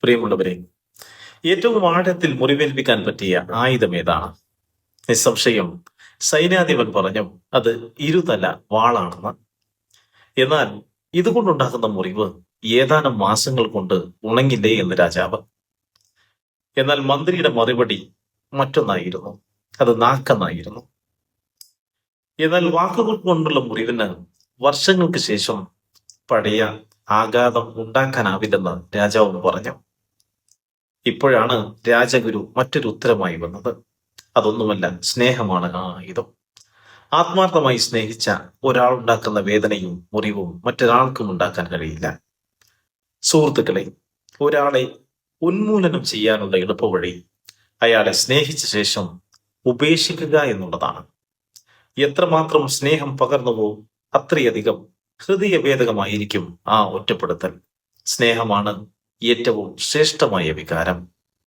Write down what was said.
പ്രിയമുള്ളവരെ, ഏറ്റവും ആഴത്തിൽ മുറിവേൽപ്പിക്കാൻ പറ്റിയ ആയുധം ഏതാണ്? നിസ്സംശയം സൈന്യാധിപൻ പറഞ്ഞു അത് ഇരുതല വാളാണെന്ന്. എന്നാൽ ഇതുകൊണ്ടുണ്ടാകുന്ന മുറിവ് ഏതാനും മാസങ്ങൾ കൊണ്ട് ഉണങ്ങില്ലേ എന്ന് രാജാവ്. എന്നാൽ മന്ത്രിയുടെ മറുപടി മറ്റൊന്നായിരുന്നു. അത് നാക്കെന്നായിരുന്നു. എന്നാൽ വാക്കുകൾ കൊണ്ടുള്ള മുറിവിന് വർഷങ്ങൾക്ക് ശേഷം പഴയ ആഘാതം ഉണ്ടാക്കാനാവില്ലെന്ന് രാജാവ് പറഞ്ഞു. ഇപ്പോഴാണ് രാജഗുരു മറ്റൊരു ഉത്തരമായി വന്നത്. അതൊന്നുമല്ല, സ്നേഹമാണ് ആ ആയുധം. ആത്മാർത്ഥമായി സ്നേഹിച്ച ഒരാൾ ഉണ്ടാക്കുന്ന വേദനയും മുറിവും മറ്റൊരാൾക്കും ഉണ്ടാക്കാൻ കഴിയില്ല. സുഹൃത്തുക്കളെ, ഒരാളെ ഉന്മൂലനം ചെയ്യാനുള്ള എളുപ്പവഴി അയാളെ സ്നേഹിച്ച ശേഷം ഉപേക്ഷിക്കുക എന്നുള്ളതാണ്. എത്രമാത്രം സ്നേഹം പകർന്നുവോ അത്രയധികം ഹൃദയഭേദകമായിരിക്കും ആ ഒറ്റപ്പെടുത്തൽ. സ്നേഹമാണ് ഏറ്റവും ശ്രേഷ്ഠമായ വികാരം.